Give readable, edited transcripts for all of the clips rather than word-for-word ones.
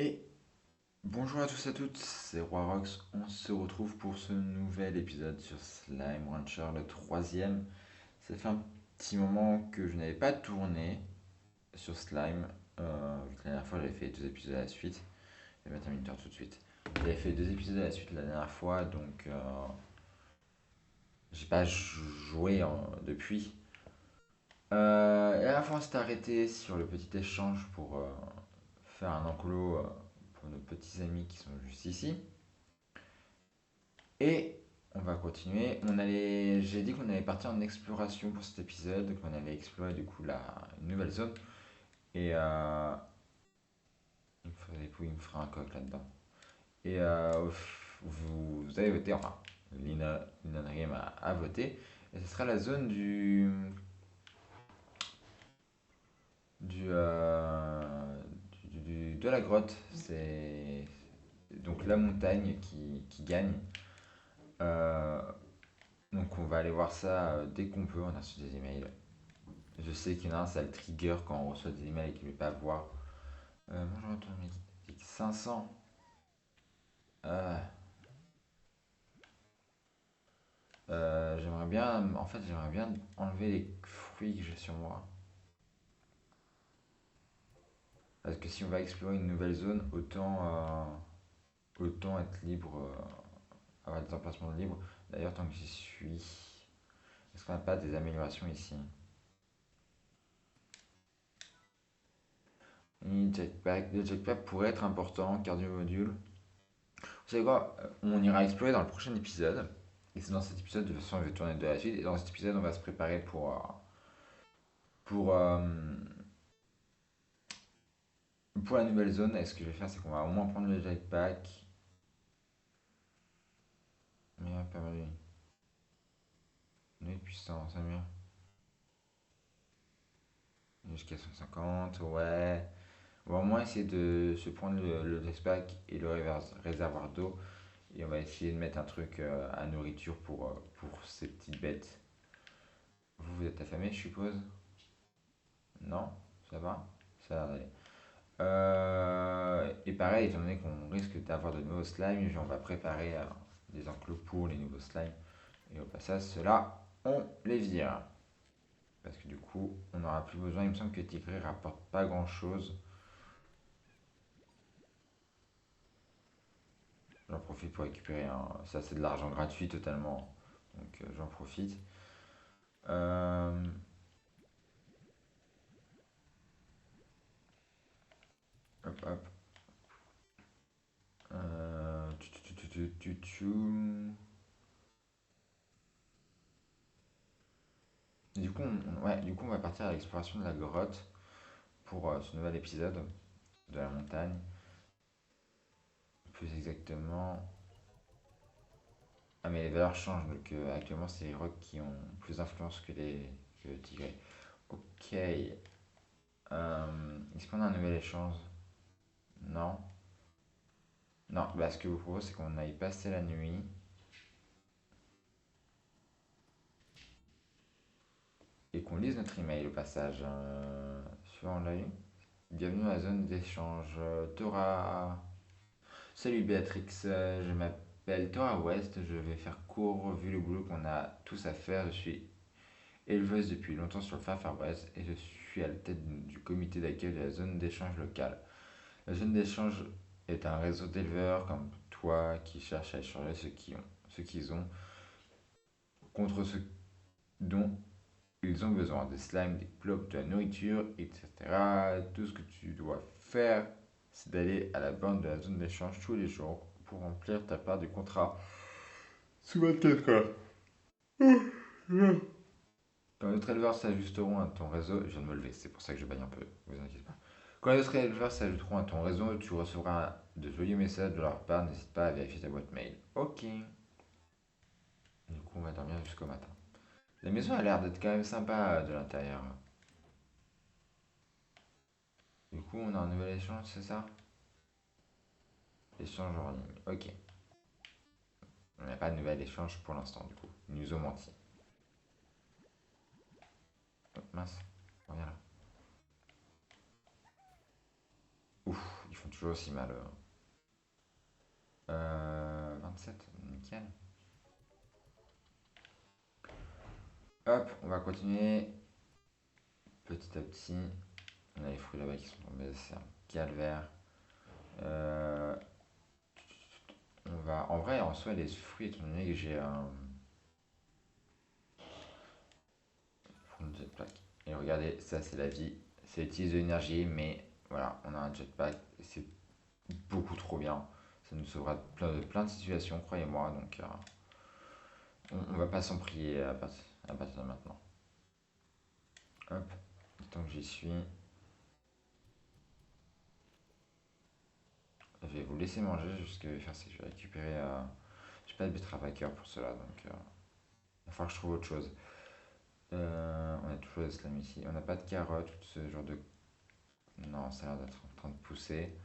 Et bonjour à tous et à toutes, c'est Roirox. On se retrouve pour ce nouvel épisode sur Slime Rancher, le troisième. Ça fait un petit moment que je n'avais pas tourné sur Slime. Vu que la dernière fois j'avais fait deux épisodes à la suite. Je vais mettre un minuteur tout de suite. J'avais fait deux épisodes à la suite la dernière fois, donc j'ai pas joué depuis. Et à la fois on s'est arrêté sur le petit échange pour faire un enclos pour nos petits amis qui sont juste ici. Et on va continuer. J'ai dit qu'on allait partir en exploration pour cet épisode, qu'on allait explorer du coup une nouvelle zone. Et il me fera un coq là-dedans. Et vous avez voté, enfin, Lina Dream a voté. Et ce sera la zone du, euh, de la grotte. C'est donc la montagne qui gagne. Euh, donc on va aller voir ça dès qu'on peut. On a reçu des emails. Je sais qu'il y en a un, ça le trigger quand on reçoit des emails et qu'il ne veut pas voir. Moi je retourne mes 500. Euh, j'aimerais bien enlever les fruits que j'ai sur moi. Parce que si on va explorer une nouvelle zone, autant être libre, avoir des emplacements libres. D'ailleurs, tant que j'y suis, est-ce qu'on n'a pas des améliorations ici? Jetpack. Le jetpack pourrait être important, cardio module. Vous savez quoi? On ira explorer dans le prochain épisode. Et c'est dans cet épisode, de toute façon, je vais tourner de la suite. Et dans cet épisode, on va se préparer pour, euh, pour la nouvelle zone. Et ce que je vais faire, c'est qu'on va au moins prendre le jetpack. Mais pas mal. On est puissant, ça mieux. Jusqu'à 150, ouais. On va au moins essayer de se prendre le jetpack et le réservoir d'eau. Et on va essayer de mettre un truc à nourriture pour ces petites bêtes. Vous êtes affamé, je suppose? Non? Ça va? Ça a l'air d'aller. Et pareil, étant donné qu'on risque d'avoir de nouveaux slimes, on va préparer des enclos pour les nouveaux slimes. Et au passage, ceux-là, on les vire. Parce que du coup, on n'aura plus besoin. Il me semble que Tigray rapporte pas grand-chose. J'en profite pour récupérer ça, c'est de l'argent gratuit totalement. Donc j'en profite. Euh, Hop, hop. Tu. Du coup, on va partir à l'exploration de la grotte pour ce nouvel épisode de la montagne. Plus exactement. Ah, mais les valeurs changent. Donc, actuellement, c'est les rocs qui ont plus d'influence que le tigre. Ok. Est-ce qu'on a un nouvel échange? Non. Non, bah, ce que je vous propose, c'est qu'on aille passer la nuit. Et qu'on lise notre email au passage. Suivant l'œil. Bienvenue dans la zone d'échange. Tora. Salut Béatrix, je m'appelle Tora West, je vais faire court vu le boulot qu'on a tous à faire. Je suis éleveuse depuis longtemps sur le Far West et je suis à la tête du comité d'accueil de la zone d'échange locale. La zone d'échange est un réseau d'éleveurs comme toi qui cherchent à échanger ce qu'ils ont contre ce dont ils ont besoin. Des slimes, des globes, de la nourriture, etc. Tout ce que tu dois faire, c'est d'aller à la borne de la zone d'échange tous les jours pour remplir ta part du contrat. Sous 24 heures. Quand les autres éleveurs s'ajusteront à ton réseau, je viens de me lever, c'est pour ça que je baille un peu, vous inquiétez pas. Quand les autres éleveurs s'ajouteront à ton réseau, tu recevras de jolis messages de leur part, n'hésite pas à vérifier ta boîte mail. Ok. Du coup, on va dormir jusqu'au matin. La maison a l'air d'être quand même sympa de l'intérieur. Du coup, on a un nouvel échange, c'est ça? Échange en ligne. Ok. On n'a pas de nouvel échange pour l'instant, du coup. Ils nous ont menti. Oh, mince. Reviens là. Ouf, ils font toujours aussi mal. 27, nickel. Hop, on va continuer petit à petit. On a les fruits là-bas qui sont tombés, c'est un calvaire. Euh, on va, en vrai, en soi, les fruits, étant donné que j'ai un jetpack. Et regardez, ça c'est la vie. Ça utilise de l'énergie, mais voilà, on a un jetpack. Et c'est beaucoup trop bien. Ça nous sauvera plein de situations, croyez-moi. Donc, on va pas s'en prier à partir de maintenant. Hop, tant que j'y suis, je vais vous laisser manger. Ce que je vais faire, c'est que je vais récupérer. J'ai pas de betterave à cœur pour cela, donc il va falloir que je trouve autre chose. On a toujours des slams ici. On n'a pas de carottes ou ce genre de. Non, ça a l'air d'être en train de pousser.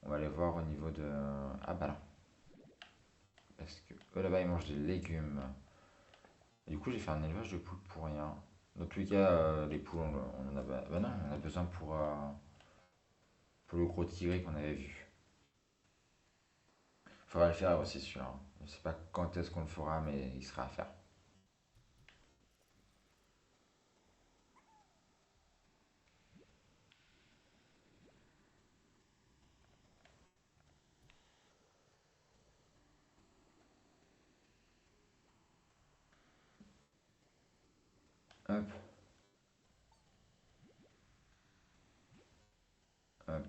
On va aller voir au niveau de. Ah bah là. Parce que eux là-bas ils mangent des légumes. Et du coup, j'ai fait un élevage de poules pour rien. Dans tous les cas, les poules, on en a, bah non, on en a besoin pour le gros tigré qu'on avait vu. Faudra le faire aussi, sûr. Hein. Je sais pas quand est-ce qu'on le fera, mais il sera à faire. Hop, hop.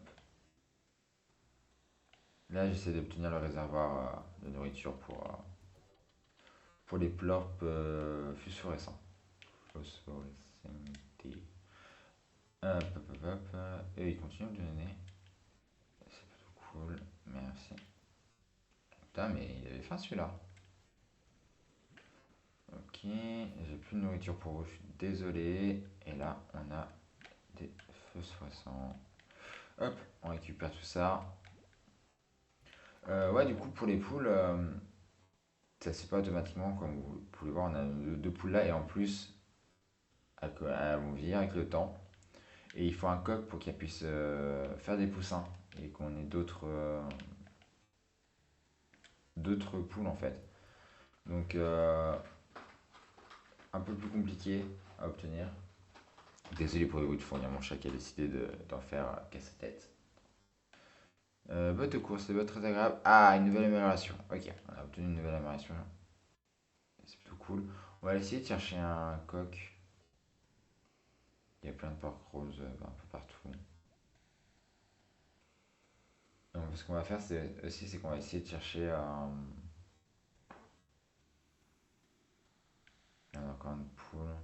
Là, j'essaie d'obtenir le réservoir de nourriture pour les plorps phosphorescents. Phosphorescenti. Hop, hop, hop, hop. Et ils continuent de me donner. C'est plutôt cool. Merci. Putain, mais il avait faim celui-là. Ok, j'ai plus de nourriture pour vous, je suis désolé. Et là, on a des phosphorescents. Hop, on récupère tout ça. Ouais, du coup, pour les poules, ça se fait pas automatiquement. Comme vous pouvez voir, on a deux poules là. Et en plus, elles vont vieillir avec le temps. Et il faut un coq pour qu'elles puissent faire des poussins. Et qu'on ait d'autres poules en fait. Donc, un peu plus compliqué à obtenir. Désolé pour les bruits de fond, il y a mon chat qui a décidé d'en faire casse-tête. Botte de course, c'est bottes très agréable. Ah, une nouvelle amélioration. Ok, on a obtenu une nouvelle amélioration. C'est plutôt cool. On va essayer de chercher un coq. Il y a plein de porcs roses un peu partout. Donc, ce qu'on va faire, c'est qu'on va essayer de chercher il y en a encore une poule.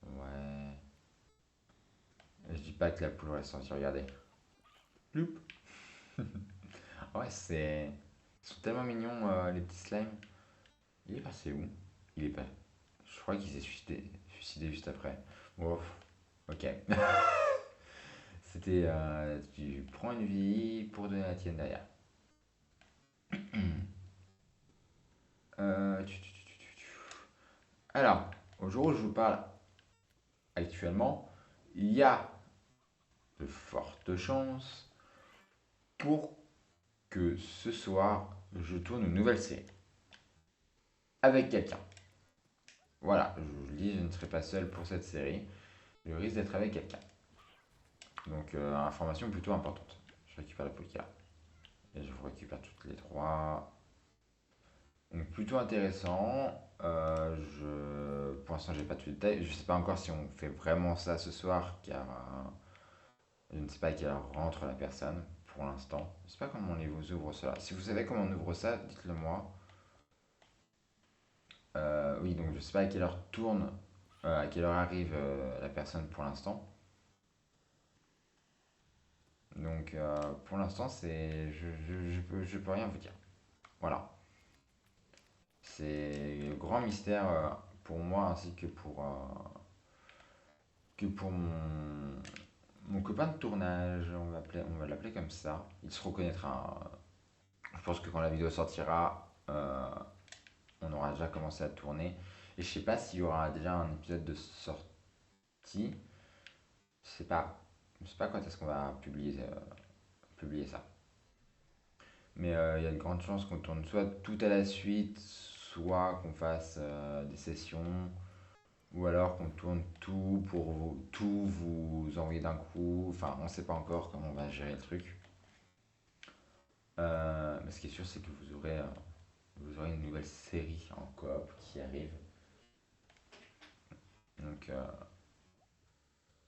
Ouais. Je dis pas que la poule reste sortie, regardez. Loup. Ouais, c'est. Ils sont tellement mignons, les petits slimes. Il est passé où? Il est pas. Je crois qu'il s'est suicidé juste après. Bon, ok. C'était. Tu prends une vie pour donner la tienne derrière. Alors, au jour où je vous parle actuellement, il y a de fortes chances pour que ce soir, je tourne une nouvelle série avec quelqu'un. Voilà, je vous le dis, je ne serai pas seul pour cette série. Je risque d'être avec quelqu'un. Donc, information plutôt importante. Je récupère la poker. Et je vous récupère toutes les trois. Donc, plutôt intéressant. Pour l'instant, j'ai pas tous les détails. Je sais pas encore si on fait vraiment ça ce soir, car je ne sais pas à quelle heure rentre la personne pour l'instant. Je sais pas comment on les vous ouvre cela. Si vous savez comment on ouvre ça, dites-le moi. Oui, donc je sais pas à quelle heure tourne, à quelle heure arrive la personne pour l'instant. Donc pour l'instant, je peux rien vous dire. Voilà. C'est grand mystère pour moi ainsi que pour mon copain de tournage. On va l'appeler comme ça. Il se reconnaîtra. Je pense que quand la vidéo sortira, on aura déjà commencé à tourner. Et je sais pas s'il y aura déjà un épisode de sortie. Je sais pas. Je sais pas quand est-ce qu'on va publier ça. Mais il y a de grandes chances qu'on tourne soit tout à la suite, soit qu'on fasse des sessions, ou alors qu'on tourne tout pour tout vous envoyer d'un coup. Enfin, on sait pas encore comment on va gérer le truc. Mais ce qui est sûr, c'est que vous aurez une nouvelle série en coop qui arrive. Donc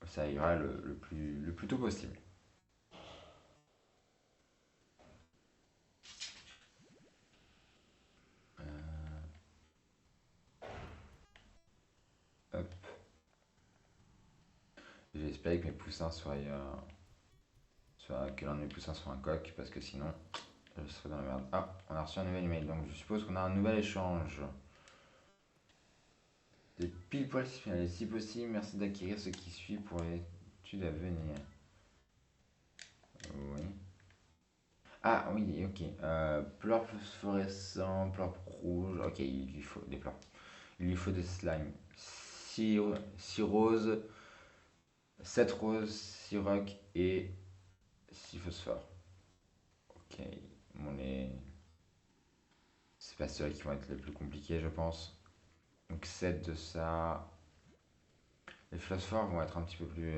ça ira le plus tôt possible. Hop. J'espère que mes poussins que l'un de mes poussins soit un coq, parce que sinon, je serais dans la merde. Ah, on a reçu un nouvel email, donc je suppose qu'on a un nouvel échange. Des pile poil si possible, merci d'acquérir ce qui suit pour l'étude à venir. Oui. Ah oui, ok. Pleurs phosphorescents, pleurs rouges. Ok, il lui faut des pleurs. Il lui faut des slimes. 6 roses, 7 roses, 6 rocs et 6 phosphores. Ok. Bon, c'est pas ceux qui vont être les plus compliqués, je pense. Donc 7 de ça. Les phosphores vont être un petit peu plus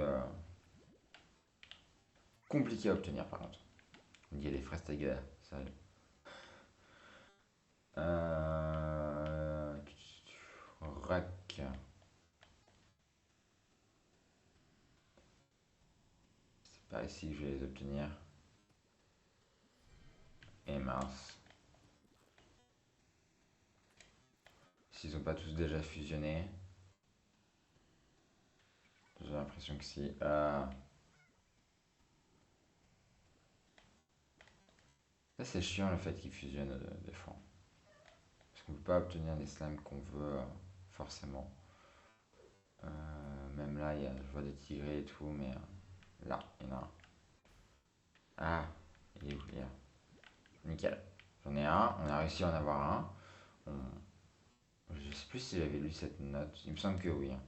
compliqués à obtenir, par contre. Il y a les fraises Tiger, sérieux. Euh... Rack. C'est par ici que je vais les obtenir. Et mince. S'ils ont pas tous déjà fusionné. J'ai l'impression que si. Ça c'est chiant le fait qu'ils fusionnent des fois. Parce qu'on peut pas obtenir les slimes qu'on veut forcément. Même là, je vois des tigrés et tout, mais là, il y en a un. Ah, il est où? Il est là. Nickel. J'en ai un, on a réussi à en avoir un. Je sais plus si j'avais lu cette note, il me semble que oui, hein.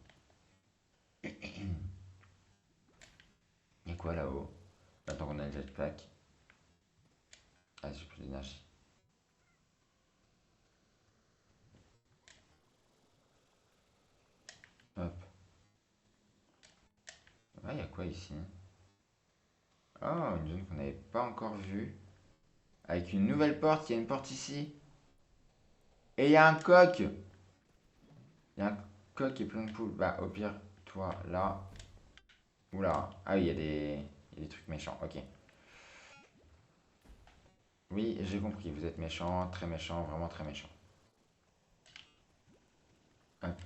Il y a quoi là-haut? Maintenant qu'on a le jetpack. Ah, j'ai plus d'énergie. Hop. Ah, il y a quoi ici? Oh, une zone qu'on n'avait pas encore vue. Avec une nouvelle porte, il y a une porte ici. Et il y a un coq! Il y a un coq et plein de poules. Bah, au pire, toi, là. Oula. Ah oui, il y a des trucs méchants. Ok. Oui, j'ai compris. Vous êtes méchant, très méchant, vraiment très méchant. Hop.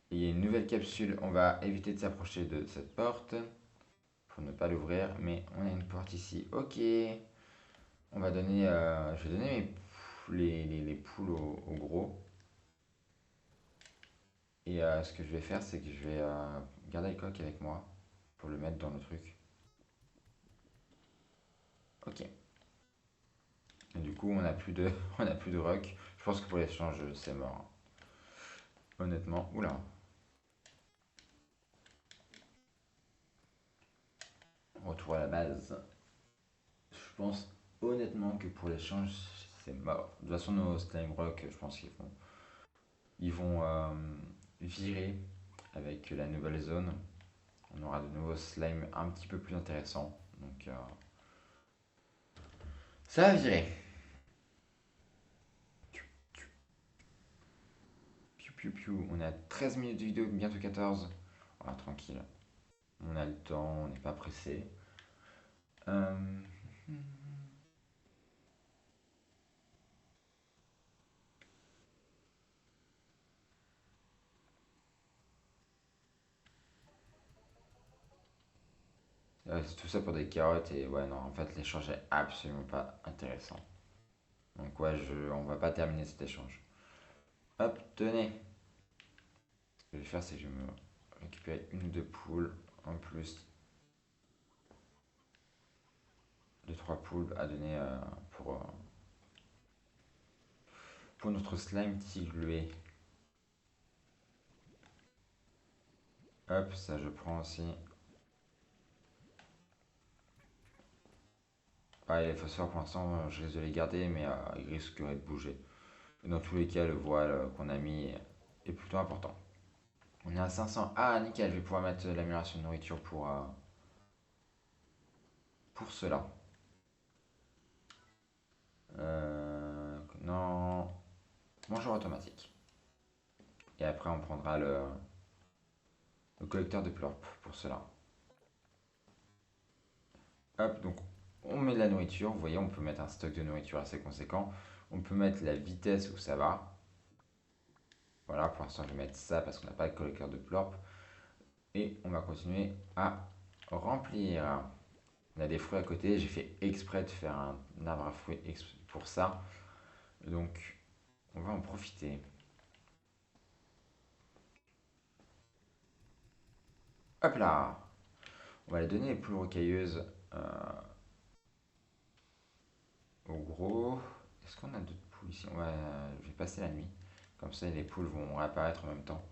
Il y a une nouvelle capsule. On va éviter de s'approcher de cette porte pour ne pas l'ouvrir. Mais on a une porte ici. Ok. On va donner. Je vais donner les poules au gros. Et ce que je vais faire, c'est que je vais garder le coq avec moi pour le mettre dans le truc. Ok. Et du coup, on n'a plus de, on a plus de rock. Je pense que pour l'échange, c'est mort. Honnêtement. Oula. Retour à la base. Je pense honnêtement que pour l'échange, c'est mort. De toute façon, nos slime rock, je pense qu'ils vont virer avec la nouvelle zone. On aura de nouveaux slimes un petit peu plus intéressants. Donc, ça va virer. Piu piu piu. On a 13 minutes de vidéo, bientôt 14. Voilà, tranquille. On a le temps, on n'est pas pressé. Euh, c'est tout ça pour des carottes et ouais, non, en fait, l'échange est absolument pas intéressant. Donc, ouais, on va pas terminer cet échange. Hop, tenez. Ce que je vais faire, c'est que je vais me récupérer une ou deux poules en plus de trois poules à donner pour notre slime tiglué. Hop, ça je prends aussi. Ouais, les phosphores pour l'instant, je risque de les garder, mais ils risqueraient de bouger. Dans tous les cas, le voile qu'on a mis est plutôt important. On est à 500. Ah, nickel, je vais pouvoir mettre l'amélioration de nourriture pour cela. Non, mangeur automatique. Et après, on prendra le collecteur de plorp pour cela. Hop, donc on met de la nourriture. Vous voyez, on peut mettre un stock de nourriture assez conséquent. On peut mettre la vitesse où ça va. Voilà, pour l'instant, je vais mettre ça parce qu'on n'a pas de collecteur de plorp. Et on va continuer à remplir. On a des fruits à côté. J'ai fait exprès de faire un arbre à fruits pour ça. Donc, on va en profiter. Hop là! On va les donner les poules rocailleuses au gros. Est-ce qu'on a d'autres poules ici? Je vais passer la nuit. Comme ça, les poules vont réapparaître en même temps.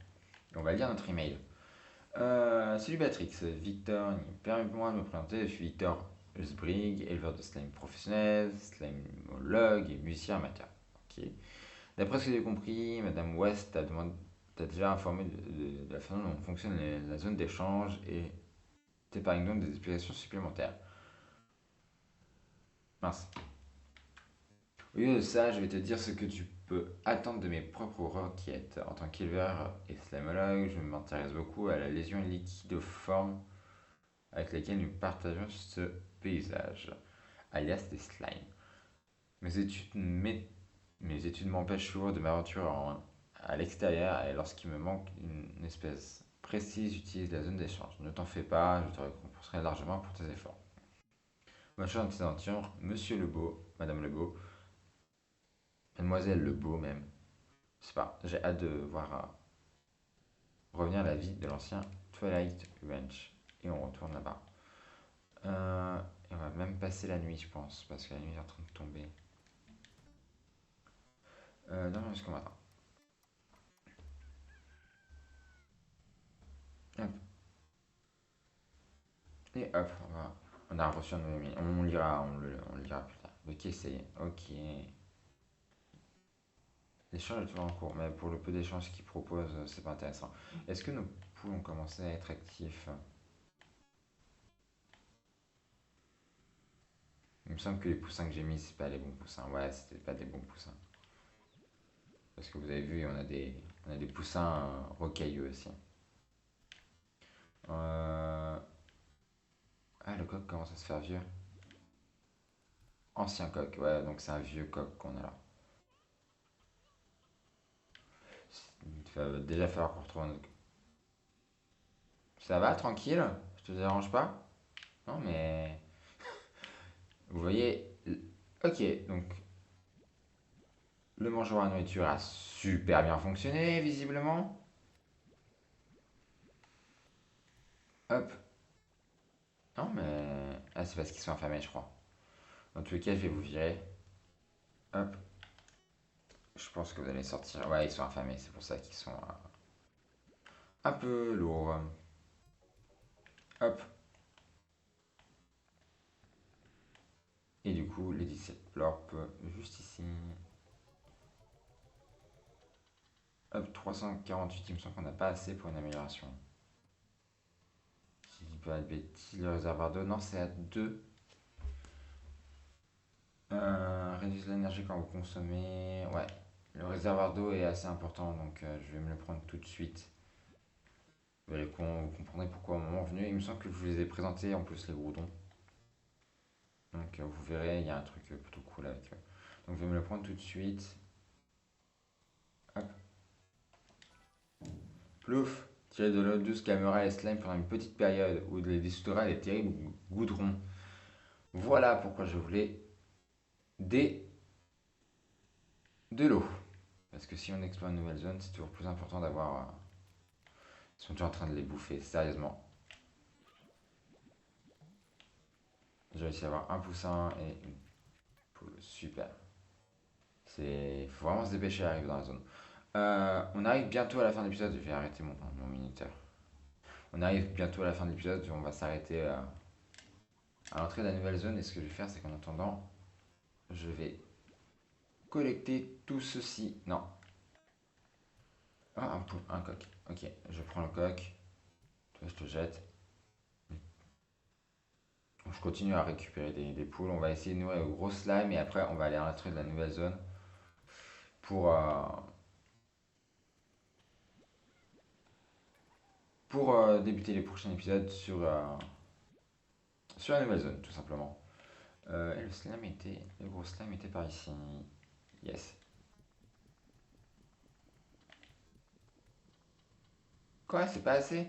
Et on va lire notre email. Salut Béatrix, Victor, permets-moi de me présenter. Je suis Victor Usbrig, éleveur de slime professionnel, slimologue et musicien amateur. Ok. D'après ce que j'ai compris, Madame West t'a déjà informé de la façon dont fonctionne la zone d'échange et t'épargne donc des explications supplémentaires. Mince. Au lieu de ça, je vais te dire ce que tu peux attendre de mes propres requêtes. En tant qu'éleveur et slamologue, je m'intéresse beaucoup à la lésion liquidoforme avec laquelle nous partageons ce paysage, alias des slimes. Mes études, mes études m'empêchent souvent de m'aventurer à l'extérieur et lorsqu'il me manque une espèce précise, j'utilise la zone d'échange. Ne t'en fais pas, je te récompenserai largement pour tes efforts. Ma chère antidenture, Monsieur Lebeau, Madame Lebeau, Mademoiselle Lebeau même, je sais pas, j'ai hâte de voir revenir à la vie de l'ancien Twilight Ranch. Et on retourne là-bas. Et on va même passer la nuit, je pense, parce que la nuit est en train de tomber. Non, jusqu'au matin. Hop. Et hop, on a reçu un nouvel email. On lira plus tard. Ok, ça y est. Ok. L'échange est toujours en cours, mais pour le peu d'échanges qu'ils proposent, c'est pas intéressant. Est-ce que nos poules ont commencé à être actifs? Il me semble que les poussins que j'ai mis, c'est pas les bons poussins. Ouais, c'était pas des bons poussins. Parce que vous avez vu, on a des poussins rocailleux aussi. Ah, le coq commence à se faire vieux. Ancien coq, ouais, donc c'est un vieux coq qu'on a là. Il va déjà falloir qu'on retrouve un autre. Ça va, tranquille? Je te dérange pas? Non, mais. Vous voyez. Ok, donc le mangeoire à nourriture a super bien fonctionné, visiblement. Hop. Non, mais. Ah, c'est parce qu'ils sont affamés, je crois. Dans tous les cas, je vais vous virer. Hop. Je pense que vous allez sortir. Ouais, ils sont affamés, c'est pour ça qu'ils sont un peu lourds. Hop. Et du coup, les 17 plorp juste ici. Hop, 348, il me semble qu'on n'a pas assez pour une amélioration. Si je dis pas de bêtises, le réservoir d'eau, non, c'est à 2. Réduise l'énergie quand vous consommez. Ouais, le réservoir d'eau est assez important, donc je vais me le prendre tout de suite. Vous comprendrez pourquoi au moment venu. Il me semble que je vous les ai présentés en plus les groudons. Donc vous verrez, il y a un truc plutôt cool avec eux. Donc je vais me le prendre tout de suite. Hop. Plouf. Tirer de l'eau douce calmera les slimes pendant une petite période où les dissoudra les terribles goudrons. Voilà pourquoi je voulais des de l'eau. Parce que si on explore une nouvelle zone, c'est toujours plus important d'avoir. Ils sont déjà en train de les bouffer, sérieusement. J'ai réussi à avoir un poussin et une poule. Super. Il faut vraiment se dépêcher à arriver dans la zone. On arrive bientôt à la fin de l'épisode. Je vais arrêter mon minuteur. On arrive bientôt à la fin de l'épisode. On va s'arrêter à l'entrée de la nouvelle zone. Et ce que je vais faire, c'est qu'en attendant, je vais collecter tout ceci. Non. Ah, un coq. Ok, je prends le coq. Toi, je te jette. Je continue à récupérer des poules. On va essayer de nourrir le gros slime et après, on va aller à l'entrée de la nouvelle zone pour, euh, pour débuter les prochains épisodes sur la nouvelle zone, tout simplement. Et le gros slime était par ici. Yes. Quoi, c'est pas assez?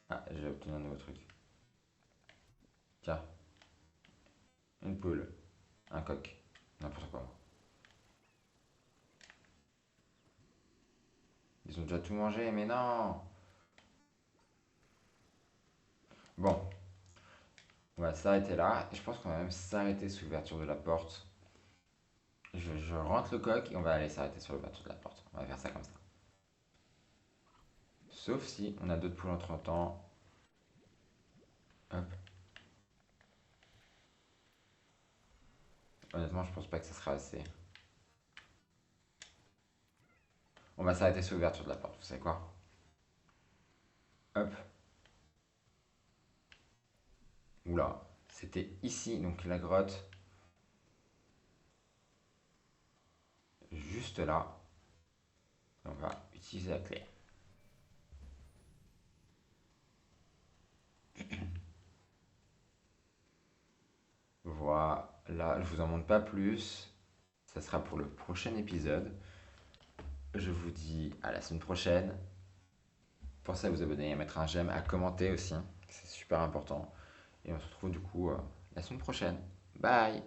Ah, j'ai obtenu un nouveau truc. Tiens, une poule, un coq, n'importe quoi. Ils ont déjà tout mangé, mais non! Bon, on va s'arrêter là. Et je pense qu'on va même s'arrêter sous l'ouverture de la porte. Je rentre le coq et on va aller s'arrêter sur l'ouverture de la porte. On va faire ça comme ça. Sauf si on a d'autres poules entre temps. Hop. Honnêtement, je pense pas que ça sera assez. On va s'arrêter sur l'ouverture de la porte. Vous savez quoi? Hop. Oula. C'était ici, donc la grotte. Juste là. On va utiliser la clé. Voilà. Je vous en montre pas plus. Ça sera pour le prochain épisode. Je vous dis à la semaine prochaine. Pensez à vous abonner, à mettre un j'aime, à commenter aussi. C'est super important. Et on se retrouve du coup la semaine prochaine. Bye!